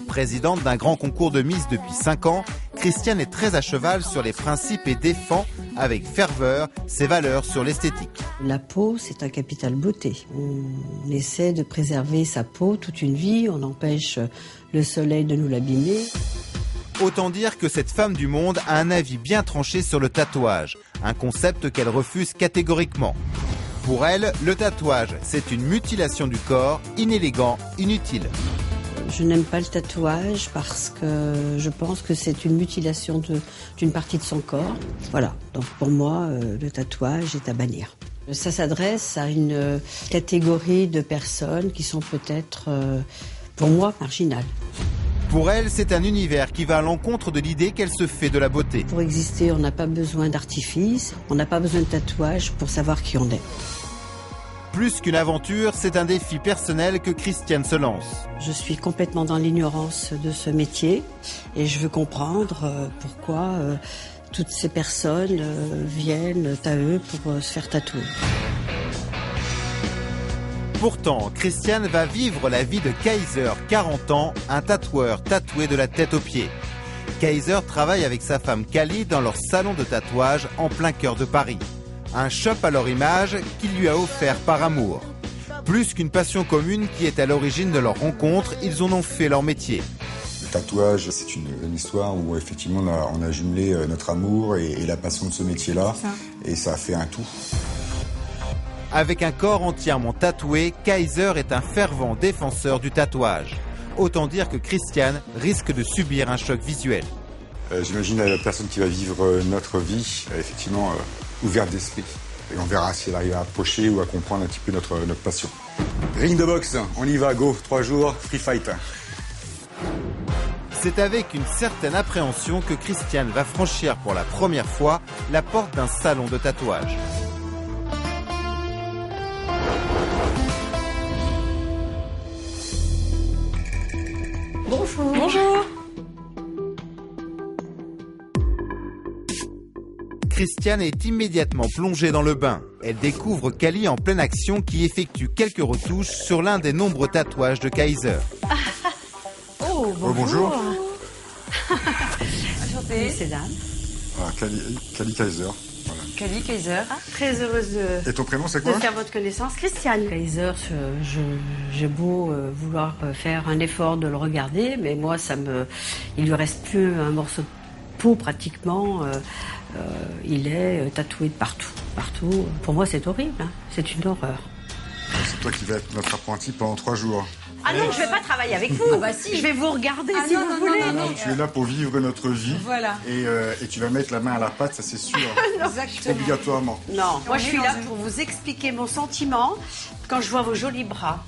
Présidente d'un grand concours de Miss depuis 5 ans, Christiane est très à cheval sur les principes et défend avec ferveur ses valeurs sur l'esthétique. La peau, c'est un capital beauté. On essaie de préserver sa peau toute une vie, on empêche le soleil de nous l'abîmer. Autant dire que cette femme du monde a un avis bien tranché sur le tatouage, un concept qu'elle refuse catégoriquement. Pour elle, le tatouage, c'est une mutilation du corps, inélégant, inutile. Je n'aime pas le tatouage parce que je pense que c'est une mutilation d'une partie de son corps. Voilà, donc pour moi, le tatouage est à bannir. Ça s'adresse à une catégorie de personnes qui sont peut-être, pour moi, marginales. Pour elle, c'est un univers qui va à l'encontre de l'idée qu'elle se fait de la beauté. Pour exister, on n'a pas besoin d'artifice, on n'a pas besoin de tatouage pour savoir qui on est. Plus qu'une aventure, c'est un défi personnel que Christiane se lance. Je suis complètement dans l'ignorance de ce métier et je veux comprendre pourquoi toutes ces personnes viennent à eux pour se faire tatouer. Pourtant, Christiane va vivre la vie de Kaiser, 40 ans, un tatoueur tatoué de la tête aux pieds. Kaiser travaille avec sa femme Kali dans leur salon de tatouage en plein cœur de Paris. Un shop à leur image qu'il lui a offert par amour. Plus qu'une passion commune qui est à l'origine de leur rencontre, ils en ont fait leur métier. Le tatouage, c'est une histoire où effectivement on a jumelé notre amour et la passion de ce métier-là. Et ça a fait un tout. Avec un corps entièrement tatoué, Kaiser est un fervent défenseur du tatouage. Autant dire que Christiane risque de subir un choc visuel. J'imagine la personne qui va vivre notre vie, effectivement, ouverte d'esprit. Et on verra si elle arrive à approcher ou à comprendre un petit peu notre passion. Ring de boxe, on y va, go, 3 jours, free fight. C'est avec une certaine appréhension que Christiane va franchir pour la première fois la porte d'un salon de tatouage. Bonjour. Bonjour. Christiane est immédiatement plongée dans le bain. Elle découvre Kali en pleine action qui effectue quelques retouches sur l'un des nombreux tatouages de Kaiser. Oh, bonjour. Bonjour. Enchantée. C'est Dan. Ah, Kali Kaiser. Voilà. Kali Kaiser. Très heureuse Et ton prénom, c'est de quoi? faire votre connaissance. Christiane. Kaiser, j'ai beau vouloir faire un effort de le regarder, mais moi, il lui reste plus un morceau de peau pratiquement. Il est tatoué de partout. Partout. Pour moi, c'est horrible. Hein. C'est une horreur. C'est toi qui vas être notre apprenti pendant 3 jours. Ah non, je vais pas travailler avec vous. Ah bah si. Je vais vous regarder si vous voulez. Non, tu es là pour vivre notre vie. Voilà. Et tu vas mettre la main à la pâte, ça c'est sûr. Exactement. Obligatoirement. Non, moi je suis là dans pour vous expliquer mon sentiment quand je vois vos jolis bras.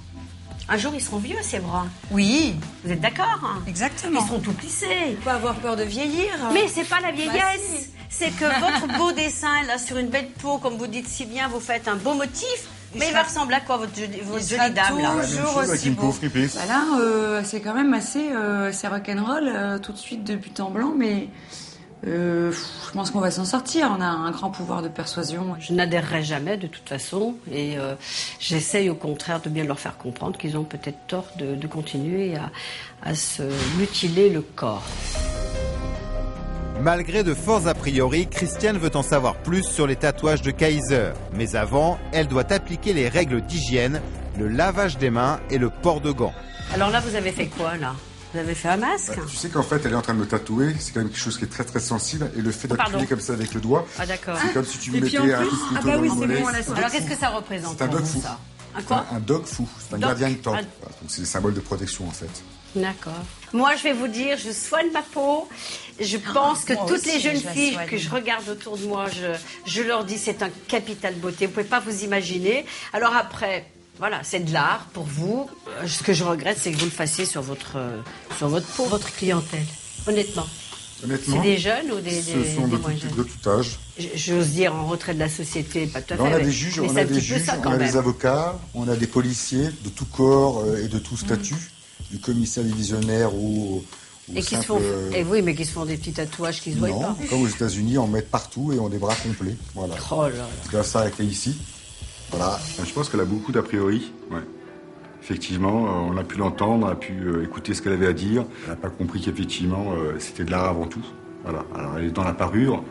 Un jour, ils seront vieux, ces bras. Oui, Vous êtes d'accord, hein? exactement. Ils seront tout plissés. Faut pas avoir peur de vieillir. Mais c'est pas la vieillesse. si. C'est que votre beau dessin, là, sur une belle peau, comme vous dites si bien, vous faites un beau motif. Mais il va ressembler à quoi, votre jolie dame, là? toujours La même chose avec aussi une peau beau. fripée. Bah là, c'est quand même assez rock'n'roll tout de suite de but en blanc, mais je pense qu'on va s'en sortir. On a un grand pouvoir de persuasion. Je n'adhérerai jamais de toute façon et j'essaye au contraire de bien leur faire comprendre qu'ils ont peut-être tort de continuer à se mutiler le corps. Malgré de forts a priori, Christiane veut en savoir plus sur les tatouages de Kaiser. Mais avant, elle doit appliquer les règles d'hygiène, le lavage des mains et le port de gants. Alors là, vous avez fait quoi, là? Vous avez fait un masque? Tu sais qu'en fait, elle est en train de me tatouer. C'est quand même quelque chose qui est très très sensible. Et le fait d'appuyer comme ça avec le doigt, Ah, d'accord. c'est comme si tu me Et puis mettais en un plus- coup de couteau ah bah dans oui, le c'est mollet. bon, là, c'est Alors, qu'est-ce que ça représente C'est un pour dog vous, fou. ça? Un quoi? Un dog fou. C'est un Dog- gardien de temps. un- Voilà, donc c'est des symboles de protection en fait. D'accord. Moi, je vais vous dire, je soigne ma peau. Je pense que moi toutes aussi, les jeunes je la filles soigne. que je regarde autour de moi, je leur dis c'est un capital beauté. Vous pouvez pas vous imaginer. Alors après, voilà, c'est de l'art pour vous. Ce que je regrette, c'est que vous le fassiez sur votre peau, votre clientèle. Honnêtement. Honnêtement, C'est des jeunes ou des ce sont de moins jeunes? tout âge. J'ose dire en retrait de la société, pas tout à fait. Là, on a mais- des juges, mais on c'est a un des petit peu juges, ça on quand a même. des avocats, on a des policiers de tout corps et de tout statut, du commissaire divisionnaire ou Et qui se simple, font, et oui, mais qui se font des petits tatouages qui se voient non, pas. comme aux États-Unis, on met partout et on a des bras complets. Voilà. Oh là là. C'est comme ça avec ici. Voilà. Je pense qu'elle a beaucoup d'a priori. Ouais. Effectivement, on a pu l'entendre, on a pu écouter ce qu'elle avait à dire. Elle n'a pas compris qu'effectivement, c'était de l'art avant tout. Voilà. Alors, elle est dans la parure,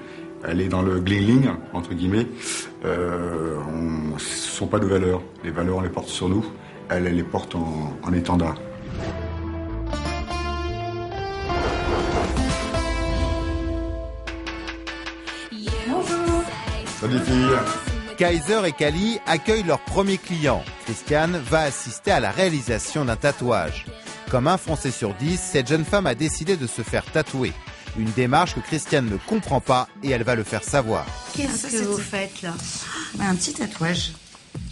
elle est dans le gling-ling, entre guillemets. Ce ne sont pas de valeurs. Les valeurs, on les porte sur nous. Elle les porte en étendard. Bonjour. Salut filles. Kaiser et Kali accueillent leur premier client. Christiane va assister à la réalisation d'un tatouage. Comme un Français sur 10, cette jeune femme a décidé de se faire tatouer. Une démarche que Christiane ne comprend pas et elle va le faire savoir. Qu'est-ce que vous faites là? Un petit tatouage.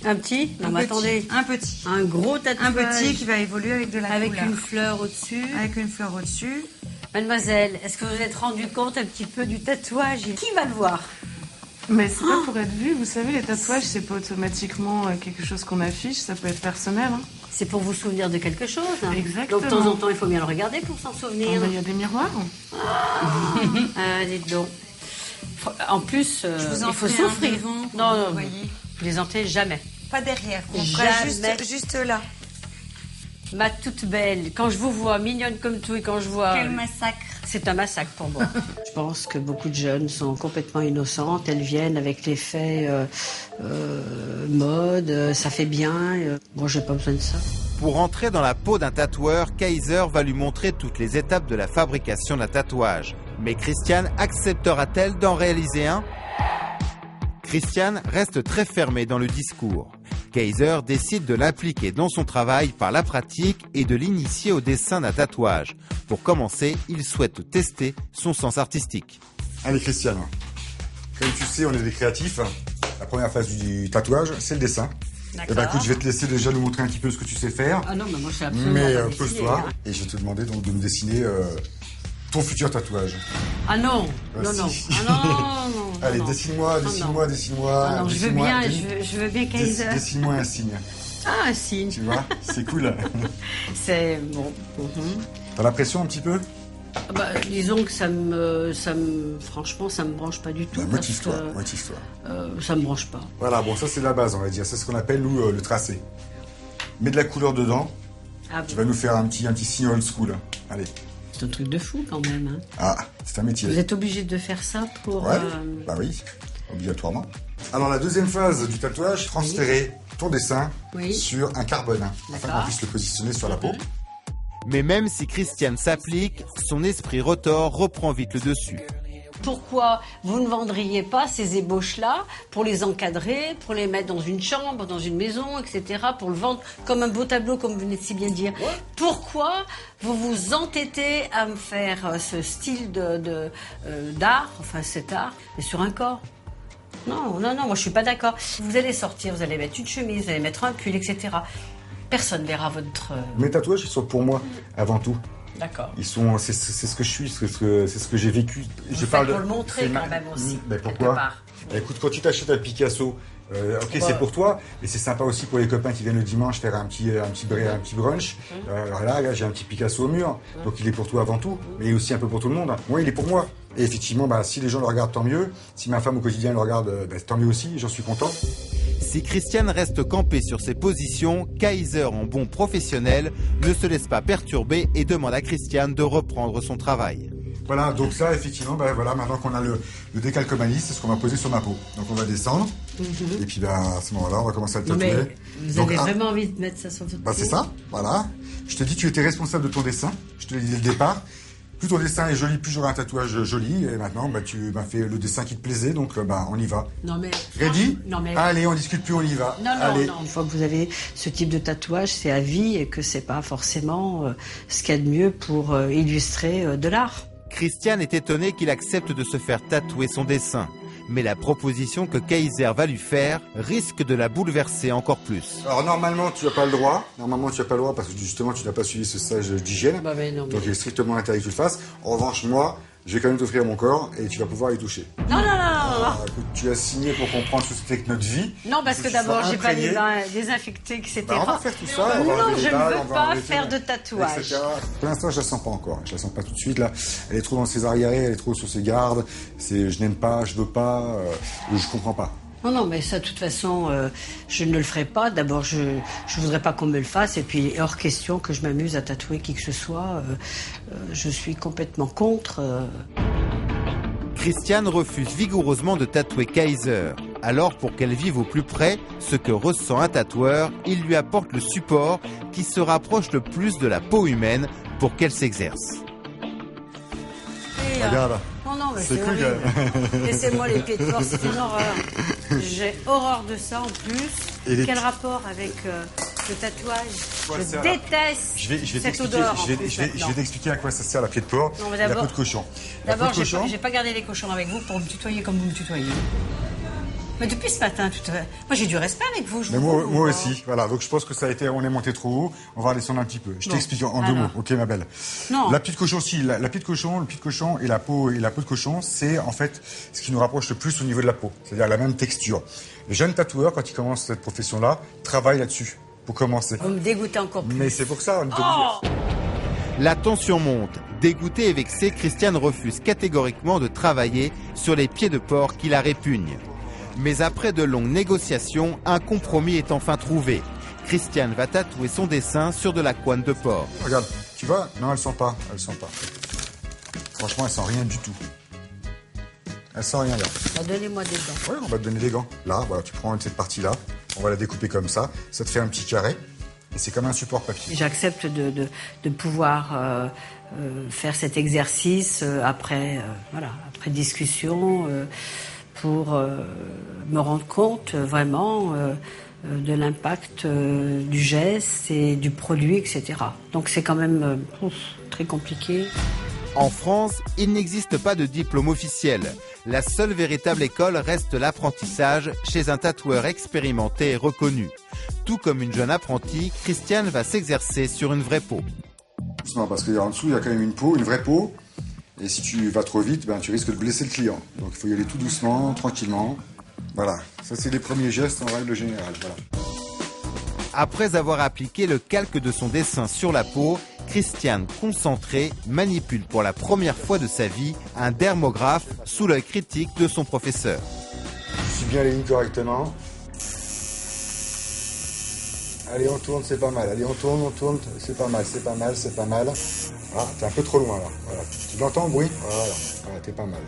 Un petit? Non, mais attendez. Un petit. Un gros tatouage. Un petit qui va évoluer avec de la avec couleur. une fleur au-dessus. Avec une fleur au-dessus. Mademoiselle, est-ce que vous vous êtes rendu compte un petit peu du tatouage? Qui va le voir? Mais c'est pas pour être vu, vous savez, les tatouages, c'est pas automatiquement quelque chose qu'on affiche, ça peut être personnel. Hein. C'est pour vous souvenir de quelque chose. Hein. Exactement. Donc de temps en temps, il faut bien le regarder pour s'en souvenir. Il y a des miroirs. Dites donc. En plus, il faut ferai un souffrir. devant, Non, vous voyez. plaisantez jamais. Pas derrière. On Jamais. fera juste là. Ma toute belle, quand je vous vois mignonne comme tout et quand je vois... Quel massacre. C'est un massacre pour moi. Je pense que beaucoup de jeunes sont complètement innocentes. Elles viennent avec l'effet mode, ça fait bien. Moi, j'ai pas besoin de ça. Pour entrer dans la peau d'un tatoueur, Kaiser va lui montrer toutes les étapes de la fabrication d'un tatouage. Mais Christiane acceptera-t-elle d'en réaliser un? Christiane reste très fermée dans le discours. Kaiser décide de l'impliquer dans son travail par la pratique et de l'initier au dessin d'un tatouage. Pour commencer, il souhaite tester son sens artistique. Allez Christiane, comme tu sais, on est des créatifs. La première phase du tatouage, c'est le dessin. Eh ben, écoute, je vais te laisser déjà nous montrer un petit peu ce que tu sais faire. Ah non, mais moi je sais absolument Mais pas dessiner, pose-toi hein. et je vais te demander donc de me dessiner ton futur tatouage. Ah non, non, Si. non. Ah non, non. Allez, non. dessine-moi. Ah non, je veux bien, je veux bien Kaiser. Dessine-moi un signe. Ah, un signe. Tu vois, c'est cool. C'est bon. T'as la pression un petit peu? Bah, disons que franchement, ça me branche pas du tout. Bah, motive-toi, parce que, motive-toi. ça me branche pas. Voilà, bon, ça c'est la base, on va dire. C'est ce qu'on appelle, nous, le tracé. Mets de la couleur dedans. Ah, Tu vas nous faire un petit signe old school. Allez. c'est un truc de fou quand même. Hein. Ah, c'est un métier. Vous êtes obligé de faire ça pour... Ouais, bah oui, obligatoirement. Alors la deuxième phase du tatouage, transférer ton dessin Oui. sur un carbone, afin D'accord. qu'on puisse le positionner sur la peau. Mais même si Christiane s'applique, son esprit retors reprend vite le dessus. Pourquoi vous ne vendriez pas ces ébauches-là pour les encadrer, pour les mettre dans une chambre, dans une maison, etc., pour le vendre comme un beau tableau, comme vous venez de si bien dire. Pourquoi vous vous entêtez à me faire ce style d'art, enfin cet art, mais sur un corps? Non, non, non, moi je suis pas d'accord. Vous allez sortir, vous allez mettre une chemise, vous allez mettre un pull, etc. Personne verra votre... Mes tatouages, ils sont pour moi, avant tout. D'accord. Ils sont, c'est ce que je suis, c'est ce que j'ai vécu. Vous faites pour le montrer quand même aussi, Mais quelque pourquoi? part. Bah, écoute, quand tu t'achètes un Picasso, ok, c'est pour toi, mais c'est sympa aussi pour les copains qui viennent le dimanche faire un petit brunch. Alors là, j'ai un petit Picasso au mur, donc il est pour toi avant tout, mais il est aussi un peu pour tout le monde. Moi, il est pour moi. Et effectivement, bah, si les gens le regardent, tant mieux. Si ma femme au quotidien le regarde, bah, tant mieux aussi, j'en suis content. Si Christiane reste campée sur ses positions, Kaiser, en bon professionnel, ne se laisse pas perturber et demande à Christiane de reprendre son travail. Voilà, donc ça, effectivement, bah, voilà, maintenant qu'on a le décalcomanie, c'est ce qu'on va poser sur ma peau. Donc on va descendre, et puis bah, à ce moment-là, on va commencer à le Non, tatouer. mais vous Donc, avez vraiment envie de mettre ça sur votre bah, peau? c'est ça, voilà. Je te dis, tu étais responsable de ton dessin, je te l'ai dit dès le départ. Plus ton dessin est joli, plus j'aurai un tatouage joli. Et maintenant, bah, tu m'as fait le dessin qui te plaisait, donc bah, on y va. Non mais... Ready? Non mais... Allez, on discute plus, on y va. Non, non, Allez. non. Une fois que vous avez ce type de tatouage, c'est à vie et que c'est pas forcément ce qu'il y a de mieux pour illustrer de l'art. Christiane est étonnée qu'il accepte de se faire tatouer son dessin. Mais la proposition que Kaiser va lui faire risque de la bouleverser encore plus. Alors normalement, tu n'as pas le droit. Normalement, tu n'as pas le droit parce que justement, tu n'as pas suivi ce stage d'hygiène. Bah, mais non, mais... Donc il est strictement interdit que tu le fasses. En revanche, moi, je vais quand même t'offrir mon corps et tu vas pouvoir y toucher. Non, non, non, non, non. Ah, écoute, tu as signé pour comprendre ce que c'était que notre vie. Non, parce que tu d'abord, sois j'ai pas les imprégné. mains désinfectées, etc. Bah, on va faire tout ça. on va Non, enlever je les ne balles, veux on va pas enlever faire tout, de tatouage. etc. Pour l'instant, je la sens pas encore. Je la sens pas tout de suite là. Elle est trop dans ses arriérés, elle est trop sur ses gardes. Je n'aime pas, je veux pas, je comprends pas. Non, mais ça, de toute façon, je ne le ferai pas. D'abord, je ne voudrais pas qu'on me le fasse. Et puis, hors question que je m'amuse à tatouer qui que ce soit. Je suis complètement contre. Christiane refuse vigoureusement de tatouer Kaiser. Alors, pour qu'elle vive au plus près ce que ressent un tatoueur, il lui apporte le support qui se rapproche le plus de la peau humaine pour qu'elle s'exerce. Regarde. Non, mais C'est c'est cool, horrible. Laissez-moi les pieds de porc, c'est une horreur. J'ai horreur de ça en plus. Et Quel rapport avec le tatouage? Ouais, Je déteste Je vais cette t'expliquer, odeur. je vais t'expliquer à quoi ça sert la pied de porc Non, mais et la d'abord- peau de cochon. La peau D'abord, de cochon, j'ai pas gardé les cochons avec vous pour me tutoyer comme vous me tutoyez. Mais depuis ce matin, moi j'ai du respect avec vous. Je mais vous moi, trouve, moi hein. aussi, voilà. Donc je pense que ça a été, on est monté trop haut. On va descendre un petit peu. Je Bon. t'explique en 2 mots, Alors. ok, ma belle. Non. La pied de cochon, si, la pied de cochon, le pied de cochon et la peau de cochon, c'est en fait ce qui nous rapproche le plus au niveau de la peau, c'est-à-dire la même texture. Les jeunes tatoueurs, quand ils commencent cette profession-là, travaillent là-dessus pour commencer. Vous me dégoûtez encore plus. Mais c'est pour ça, on est Oh La tension monte. Dégoûtée et vexée, Christiane refuse catégoriquement de travailler sur les pieds de porc qui la répugnent. Mais après de longues négociations, un compromis est enfin trouvé. Christiane va tatouer son dessin sur de la couenne de porc. Regarde, tu vois? Non, elles sent pas. Franchement, elles sentent rien du tout. Elles sentent rien, regarde. Bah, donnez-moi des dents. Ouais, on va te donner des gants. Là, voilà, tu prends cette partie-là, on va la découper comme ça. Ça te fait un petit carré. Et c'est comme un support papier. J'accepte de pouvoir faire cet exercice après discussion pour me rendre compte vraiment de l'impact du geste et du produit, etc. Donc c'est quand même très compliqué. En France, il n'existe pas de diplôme officiel. La seule véritable école reste l'apprentissage chez un tatoueur expérimenté et reconnu. Tout comme une jeune apprentie, Christiane va s'exercer sur une vraie peau. Doucement, parce qu'en dessous, il y a quand même une peau, une vraie peau. Et si tu vas trop vite, ben, tu risques de blesser le client. Donc il faut y aller tout doucement, tranquillement. Voilà, ça c'est les premiers gestes en règle générale. Voilà. Après avoir appliqué le calque de son dessin sur la peau, Christiane, concentrée, manipule pour la première fois de sa vie un dermographe sous l'œil critique de son professeur. Je suis bien les lignes correctement. Allez, on tourne, c'est pas mal. Allez, on tourne, c'est pas mal. Ah, t'es un peu trop loin là. Voilà. Tu l'entends le bruit? Voilà, t'es pas mal.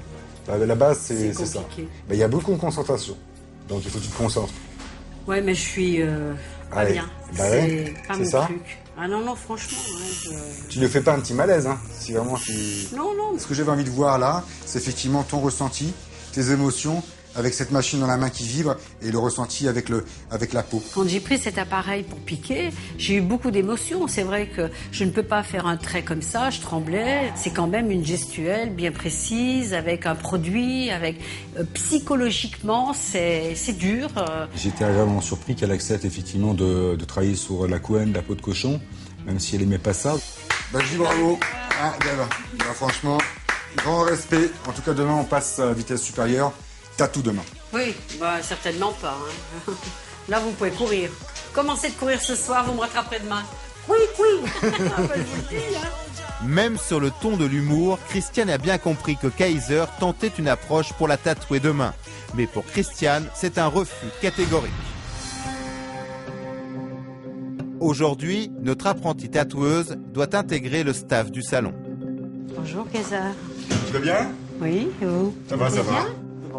La base, c'est ça. compliqué. Mais il y a beaucoup de concentration. Donc il faut que tu te concentres. Ouais, mais je suis pas Allez. bien. Bah c'est ouais, pas c'est mon ça. truc. Ah non, franchement, ouais, Tu ne fais pas un petit malaise, hein. Si vraiment tu... Non. Ce que j'avais envie de voir là, c'est effectivement ton ressenti, tes émotions, avec cette machine dans la main qui vibre, et le ressenti avec la peau. Quand j'ai pris cet appareil pour piquer, j'ai eu beaucoup d'émotions. C'est vrai que je ne peux pas faire un trait comme ça, je tremblais. C'est quand même une gestuelle bien précise, avec un produit, avec psychologiquement, c'est dur. J'étais agréablement surpris qu'elle accepte effectivement de travailler sur la couenne, la peau de cochon, même si elle aimait pas ça. Bah, je dis bravo. Ah, bah, franchement, grand respect. En tout cas, demain, on passe à vitesse supérieure. Tatou demain. Oui, bah certainement pas. Hein. Là, vous pouvez courir. Commencez de courir ce soir, vous me rattraperez demain. Oui. Je vous le dis, hein. Même sur le ton de l'humour, Christiane a bien compris que Kaiser tentait une approche pour la tatouer demain. Mais pour Christiane, c'est un refus catégorique. Aujourd'hui, notre apprentie tatoueuse doit intégrer le staff du salon. Bonjour, Kaiser. Tu vas bien? Oui, et vous? Ça va.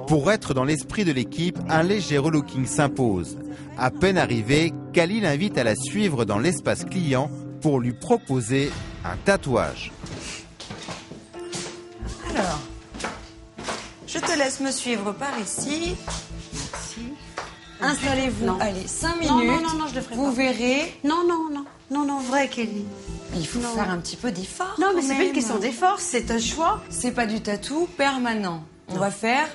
Pour être dans l'esprit de l'équipe, un léger relooking s'impose. À peine arrivée, Kali l'invite à la suivre dans l'espace client pour lui proposer un tatouage. Alors, je te laisse me suivre par ici. Installez-vous, Non. allez, 5 Non, minutes. non, je le ferai Vous pas. verrez. Non, vrai, Kelly. Il faut Non. faire un petit peu d'effort. Non, mais quand c'est pas une même. question d'effort, c'est un choix. C'est pas du tatou permanent. On va faire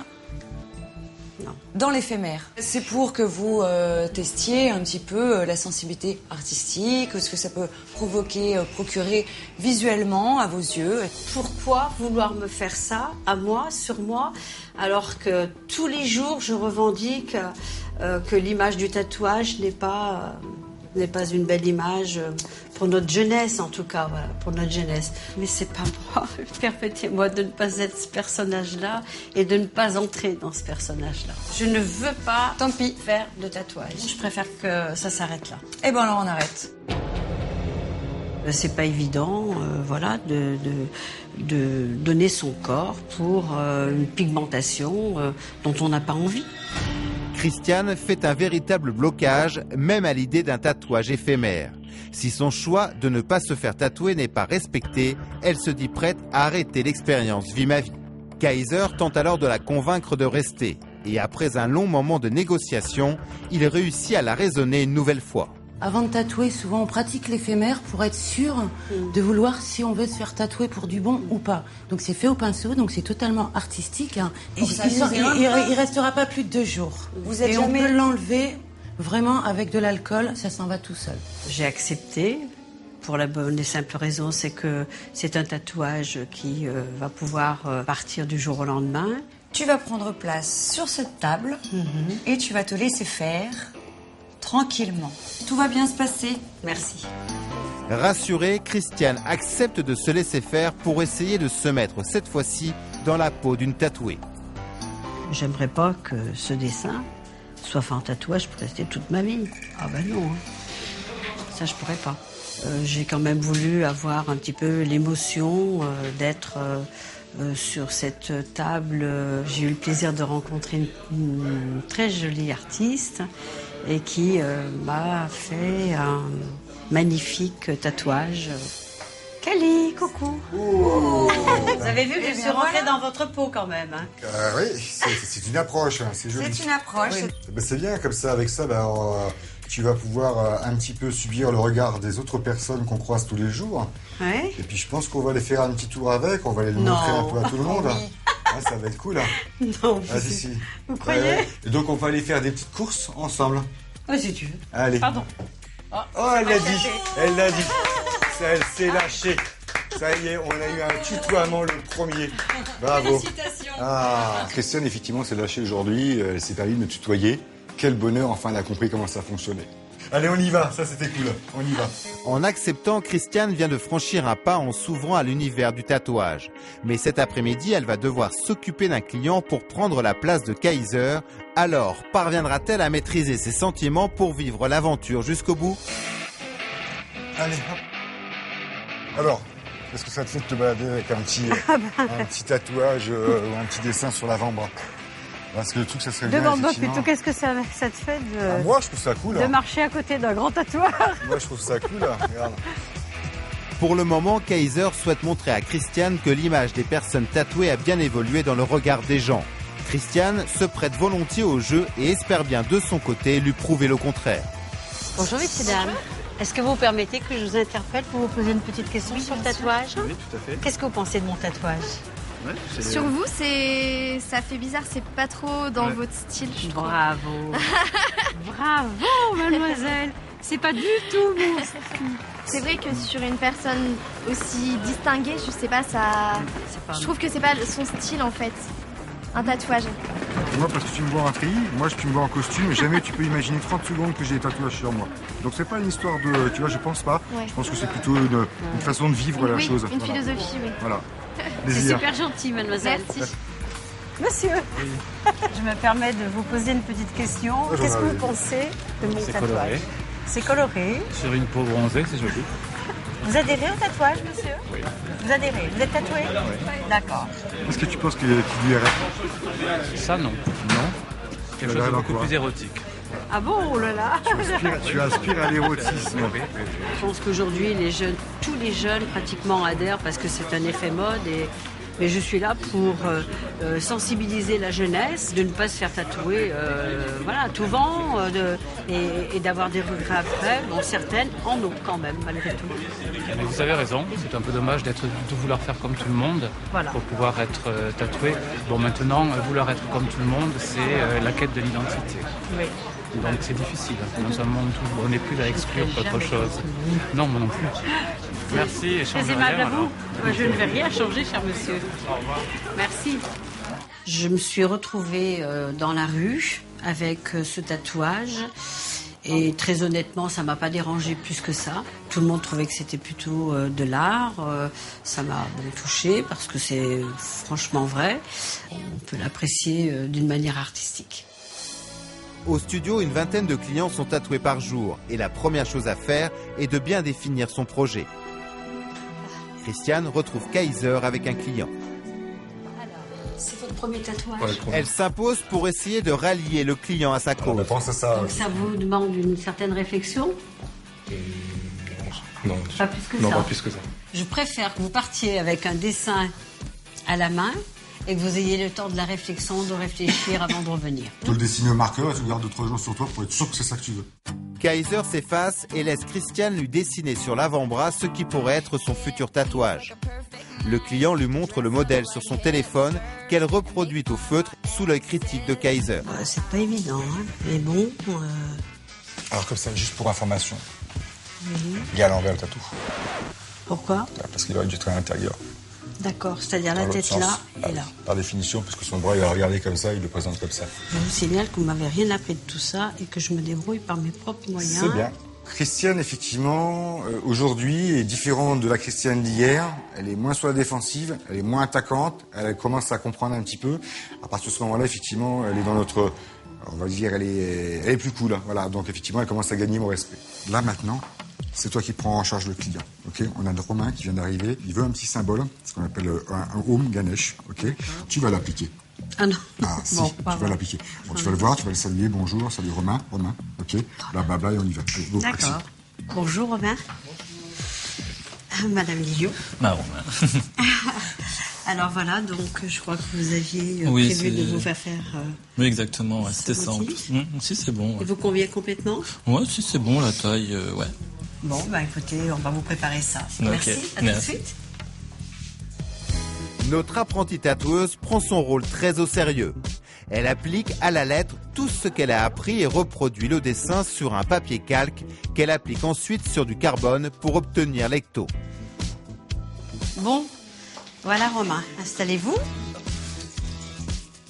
Non. dans l'éphémère. C'est pour que vous testiez un petit peu la sensibilité artistique, ce que ça peut provoquer, procurer visuellement à vos yeux. Pourquoi vouloir me faire ça, à moi, sur moi, alors que tous les jours, je revendique que l'image du tatouage n'est pas une belle image Pour notre jeunesse, en tout cas, voilà, pour notre jeunesse. Mais c'est pas moi. Permettez-moi de ne pas être ce personnage-là et de ne pas entrer dans ce personnage-là. Je ne veux pas, Tant pis. faire de tatouage. Je préfère que ça s'arrête là. Eh ben alors on arrête. C'est pas évident, voilà, de donner son corps pour une pigmentation dont on n'a pas envie. Christiane fait un véritable blocage, même à l'idée d'un tatouage éphémère. Si son choix de ne pas se faire tatouer n'est pas respecté, elle se dit prête à arrêter l'expérience Vie ma vie. Kaiser tente alors de la convaincre de rester. Et après un long moment de négociation, il réussit à la raisonner une nouvelle fois. Avant de tatouer, souvent on pratique l'éphémère pour être sûr de vouloir si on veut se faire tatouer pour du bon ou pas. Donc c'est fait au pinceau, donc c'est totalement artistique. Hein. Il restera pas plus de 2 jours. Et on peut l'enlever vraiment avec de l'alcool, ça s'en va tout seul. J'ai accepté. Pour la bonne et simple raison, c'est que c'est un tatouage qui va pouvoir partir du jour au lendemain. Tu vas prendre place sur cette table et tu vas te laisser faire tranquillement. Tout va bien se passer. Merci. Rassurée, Christiane accepte de se laisser faire pour essayer de se mettre cette fois-ci dans la peau d'une tatouée. J'aimerais pas que ce dessin soit fait en tatouage pour rester toute ma vie. Ah ben non, ça je pourrais pas. J'ai quand même voulu avoir un petit peu l'émotion d'être sur cette table. J'ai eu le plaisir de rencontrer une très jolie artiste et qui m'a fait un magnifique tatouage. Cali, coucou. Oh. Vous avez vu que je suis rentrée dans votre peau quand même. Hein. Oui, c'est une approche, hein, c'est joli. C'est une approche. Oui. Ben, c'est bien, comme ça, avec ça, tu vas pouvoir un petit peu subir le regard des autres personnes qu'on croise tous les jours. Ouais. Et puis je pense qu'on va aller faire un petit tour avec, on va aller le montrer un peu à tout le monde. Ah, ça va être cool. Hein. Non, ah, si. Vous croyez Et donc on va aller faire des petites courses ensemble. Oui, si tu veux. Allez. Pardon. Oh, elle l'a dit. Elle l'a dit. Ça, elle s'est lâchée. Ça y est, on a eu un tutoiement le premier. Bravo. Félicitations. Ah, Christiane, effectivement, s'est lâchée aujourd'hui. Elle s'est permis de me tutoyer. Quel bonheur, enfin, elle a compris comment ça fonctionnait. Allez, on y va. Ça, c'était cool. On y va. En acceptant, Christiane vient de franchir un pas en s'ouvrant à l'univers du tatouage. Mais cet après-midi, elle va devoir s'occuper d'un client pour prendre la place de Kaiser. Alors, parviendra-t-elle à maîtriser ses sentiments pour vivre l'aventure jusqu'au bout? Allez, hop. Alors, est-ce que ça te fait de te balader avec un petit tatouage ou un petit dessin sur l'avant-bras? Parce que le truc, ça serait bien, Demande-moi plutôt, qu'est-ce que ça te fait moi, je trouve ça cool. de marcher à côté d'un grand tatoueur? Moi, je trouve ça cool. Regarde. Pour le moment, Kaiser souhaite montrer à Christiane que l'image des personnes tatouées a bien évolué dans le regard des gens. Christiane se prête volontiers au jeu et espère bien de son côté lui prouver le contraire. Bonjour, messieurs, dames. Est-ce que vous permettez que je vous interpelle pour vous poser une petite question sur le tatouage? Oui, tout à fait. Qu'est-ce que vous pensez de mon tatouage? Ouais, sur vous, ça fait bizarre, c'est pas trop dans votre style, je trouve. Bravo. Bravo, mademoiselle. C'est pas du tout mon style. C'est vrai que sur une personne aussi distinguée, je sais pas, je trouve que c'est pas son style en fait. Un tatouage. Moi, parce que tu me vois en treillis, moi, tu me vois en costume, et jamais tu peux imaginer 30 secondes que j'ai des tatouages sur moi. Donc, c'est pas une histoire de. Tu vois, je pense pas. Ouais. Je pense que c'est plutôt une façon de vivre la chose. Une philosophie, oui. Voilà. C'est super gentil, mademoiselle. Merci. Monsieur, oui. Je me permets de vous poser une petite question. Qu'est-ce que vous pensez de mon tatouage? Coloré. C'est coloré. Sur une peau bronzée, c'est joli. Vous adhérez au tatouage, monsieur? Oui. Vous adhérez? Vous êtes tatoué? Oui. D'accord. Est-ce que tu penses qu'il lui irait? Ça, non. Non. Quelque chose de beaucoup plus érotique. Ah bon? Oh là là. Tu aspires à l'érotisme. Oui. Je pense qu'aujourd'hui, tous les jeunes pratiquement adhèrent parce que c'est un effet mode. Mais je suis là pour sensibiliser la jeunesse, de ne pas se faire tatouer à tout vent et d'avoir des regrets après. Bon, certaines en ont quand même, malgré tout. Mais vous avez raison, c'est un peu dommage de vouloir faire comme tout le monde pour pouvoir être tatoué. Bon, maintenant, vouloir être comme tout le monde, c'est la quête de l'identité. Oui. Donc c'est difficile. Dans un monde où on n'est plus à exclure autre chose. Non, moi non plus. Merci et changez rien. Très aimable à vous. Moi, je ne vais rien changer, cher monsieur. Au revoir. Merci. Je me suis retrouvée dans la rue avec ce tatouage Et très honnêtement, ça m'a pas dérangé plus que ça. Tout le monde trouvait que c'était plutôt de l'art. Ça m'a touchée parce que c'est franchement vrai. On peut l'apprécier d'une manière artistique. Au studio, une vingtaine de clients sont tatoués par jour et la première chose à faire est de bien définir son projet. Christiane retrouve Kaiser avec un client. C'est votre premier tatouage. Elle s'impose pour essayer de rallier le client à sa cause. Pense à ça. Donc ça vous demande une certaine réflexion? Non, pas plus que non, ça. pas plus que ça. Je préfère que vous partiez avec un dessin à la main et que vous ayez le temps de la réflexion, de réfléchir avant de revenir. Tu le dessines au marqueur et tu le gardes 2-3 jours sur toi pour être sûr que c'est ça que tu veux. Kaiser s'efface et laisse Christiane lui dessiner sur l'avant-bras ce qui pourrait être son futur tatouage. Le client lui montre le modèle sur son téléphone qu'elle reproduit au feutre sous l'œil critique de Kaiser. C'est pas évident, hein, mais bon. Alors comme ça, juste pour information, il y a à l'envers le tatou. Pourquoi? Parce qu'il aurait dû être à l'intérieur. D'accord, c'est-à-dire la tête là et là. Par définition, parce que son bras il va regarder comme ça, il le présente comme ça. Je vous signale que vous m'avez rien appris de tout ça et que je me débrouille par mes propres moyens. C'est bien. Christiane, effectivement, aujourd'hui est différente de la Christiane d'hier. Elle est moins sur la défensive, elle est moins attaquante, elle commence à comprendre un petit peu. À partir de ce moment-là, effectivement, elle est dans notre... On va dire, elle est plus cool. Hein. Voilà, donc effectivement, elle commence à gagner mon respect. Là, maintenant, c'est toi qui prends en charge le client. Ok, on a Romain qui vient d'arriver. Il veut un petit symbole, ce qu'on appelle un Om Ganesh. Ok, tu vas l'appliquer. Ah non. Ah si, tu vas l'appliquer. Bon, tu vas le voir, tu vas le saluer. Bonjour, salut Romain. Ok, blablabla et on y va. Allez, go, d'accord. action. Bonjour Romain. Madame Lilio. Romain. Alors voilà, donc je crois que vous aviez prévu de vous faire faire... Oui, exactement, ouais, c'était ça en plus. Si, c'est bon. Ouais. Il vous convient complètement? Ouais, si, c'est bon, la taille, ouais. Bon, bah écoutez, on va vous préparer ça. Okay. Merci, à tout de suite. Notre apprentie tatoueuse prend son rôle très au sérieux. Elle applique à la lettre tout ce qu'elle a appris et reproduit le dessin sur un papier calque qu'elle applique ensuite sur du carbone pour obtenir l'ecto. Bon, voilà Romain, installez-vous.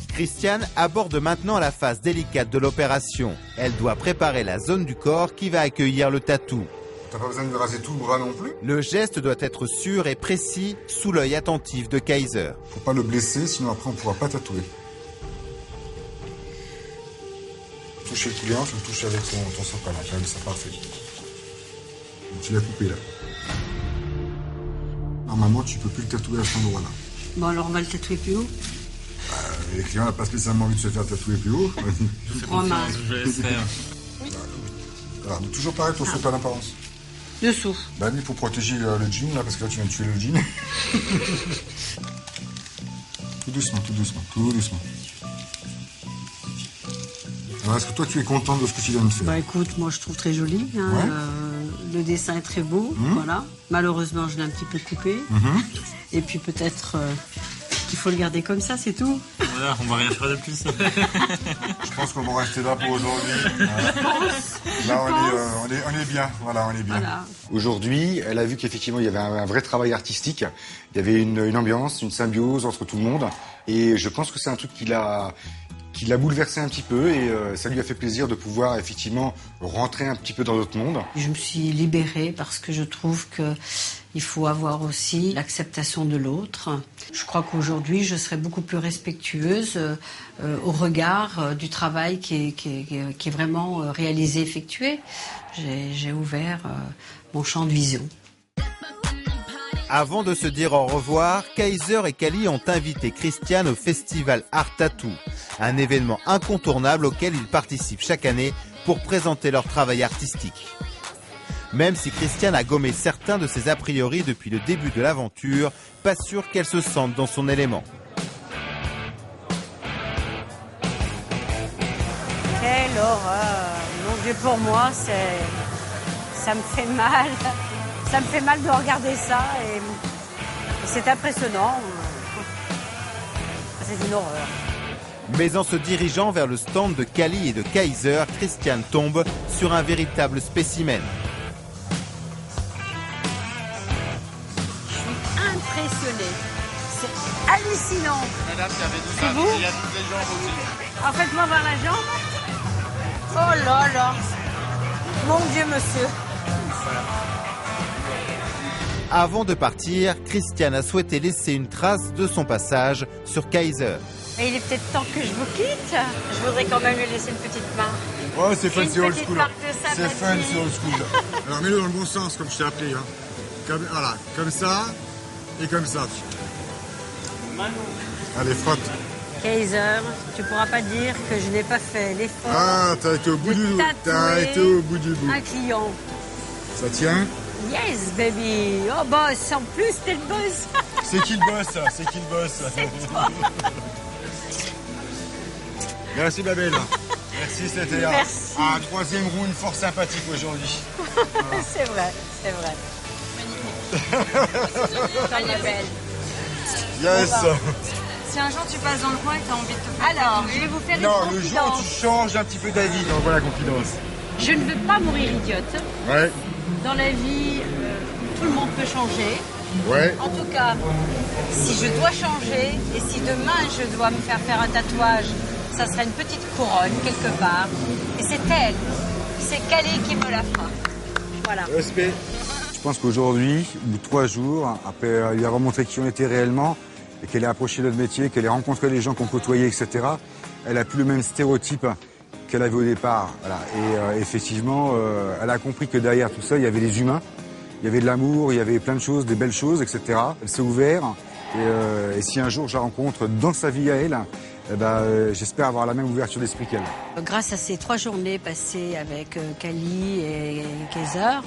Christiane aborde maintenant la phase délicate de l'opération. Elle doit préparer la zone du corps qui va accueillir le tatou. T'as pas besoin de raser tout le bras non plus. Le geste doit être sûr et précis sous l'œil attentif de Kaiser. Faut pas le blesser, sinon après on pourra pas tatouer. Toucher le client, tu le touches avec ton sopalin. C'est parfait. Donc, tu l'as coupé là. Normalement, tu peux plus le tatouer à cet endroit-là. Bon, alors on va le tatouer plus haut. Les clients n'ont pas spécialement envie de se faire tatouer plus haut. Romain. Je vais faire. Alors, toujours pareil, ton sopalin apparence. Dessous. Ben, il faut protéger le jean là, parce que là tu viens de tuer le jean. Tout doucement, tout doucement, tout doucement. Alors, est-ce que toi tu es content de ce que tu viens de faire? Bah écoute, moi je trouve très joli. Hein. Ouais. Le dessin est très beau, voilà. Malheureusement, je l'ai un petit peu coupé. Et puis peut-être qu'il faut le garder comme ça, c'est tout. Voilà, on va rien faire de plus. Je pense qu'on va rester là pour aujourd'hui. Là, on est bien. Voilà, on est bien. Voilà. Aujourd'hui, elle a vu qu'effectivement, il y avait un vrai travail artistique. Il y avait une ambiance, une symbiose entre tout le monde. Et je pense que c'est un truc qui l'a bouleversé un petit peu et ça lui a fait plaisir de pouvoir effectivement rentrer un petit peu dans notre monde. Je me suis libérée parce que je trouve qu'il faut avoir aussi l'acceptation de l'autre. Je crois qu'aujourd'hui, je serai beaucoup plus respectueuse au regard du travail qui est vraiment réalisé, effectué. J'ai ouvert mon champ de vision. Avant de se dire au revoir, Kaiser et Kali ont invité Christiane au festival Art Tattoo, un événement incontournable auquel ils participent chaque année pour présenter leur travail artistique. Même si Christiane a gommé certains de ses a priori depuis le début de l'aventure, pas sûr qu'elle se sente dans son élément. Quelle horreur! Mon Dieu, pour moi, ça me fait mal. Ça me fait mal de regarder ça et c'est impressionnant. C'est une horreur. Mais en se dirigeant vers le stand de Kali et de Kaiser, Christiane tombe sur un véritable spécimen. Je suis impressionnée. C'est hallucinant. Madame, il y avait C'est vous? Il y a toutes les jambes aussi. En fait, moi voir la jambe. Oh là là. Mon Dieu, monsieur. Avant de partir, Christiane a souhaité laisser une trace de son passage sur Kaiser. Et il est peut-être temps que je vous quitte. Je voudrais quand même lui laisser une petite marque. Ouais, c'est fun, c'est old school. C'est fun, c'est old school. Alors mets-le dans le bon sens, comme je t'ai appris. Hein. Voilà, comme ça et comme ça. Allez, frotte. Kaiser, tu pourras pas dire que je n'ai pas fait l'effort. Ah, t'as été au bout du bout. T'as été au bout du bout. Un client. Ça tient? Yes, baby. Oh, boss, en plus, t'es le boss. C'est qui le boss, ça? C'est qui le boss? C'est toi. Merci, Babel. Merci, c'était un troisième round fort sympathique aujourd'hui. Voilà. C'est vrai, c'est vrai. Magnifique. Elle est belle. Yes. Si un jour tu passes dans le coin et que t'as envie de te faire... Alors, je vais vous faire une Non, confidence. le jour où tu changes un petit peu d'avis, donc voilà la confidence. Je ne veux pas mourir idiote. Ouais. Dans la vie, tout le monde peut changer. Ouais. En tout cas, si je dois changer et si demain je dois me faire un tatouage, ça sera une petite couronne quelque part. Et c'est elle, c'est Calais qui me la fera. Voilà. Respect. Je pense qu'aujourd'hui, au bout de 3 jours, après lui avoir montré qui on était réellement, et qu'elle ait approché notre métier, qu'elle ait rencontré les gens qu'on côtoyait, etc., elle a plus le même stéréotype qu'elle avait au départ. Voilà. Et effectivement, elle a compris que derrière tout ça, il y avait des humains, il y avait de l'amour, il y avait plein de choses, des belles choses, etc. Elle s'est ouverte. Et si un jour je la rencontre dans sa vie à elle, eh ben, j'espère avoir la même ouverture d'esprit qu'elle. Grâce à ces 3 journées passées avec Kali et Kaiser,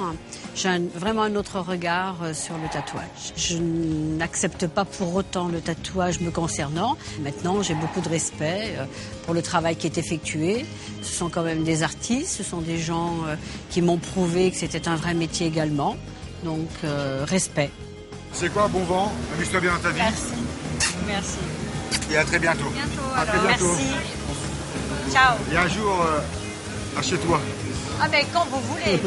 j'ai vraiment un autre regard sur le tatouage. Je n'accepte pas pour autant le tatouage me concernant. Maintenant, j'ai beaucoup de respect pour le travail qui est effectué. Ce sont quand même des artistes, ce sont des gens qui m'ont prouvé que c'était un vrai métier également. Donc, respect. C'est quoi, bon vent, amuse-toi bien dans ta vie. Merci. Merci. Et à très bientôt. À très bientôt. Merci. Ciao. Et un jour, à chez toi. Ah ben quand vous voulez.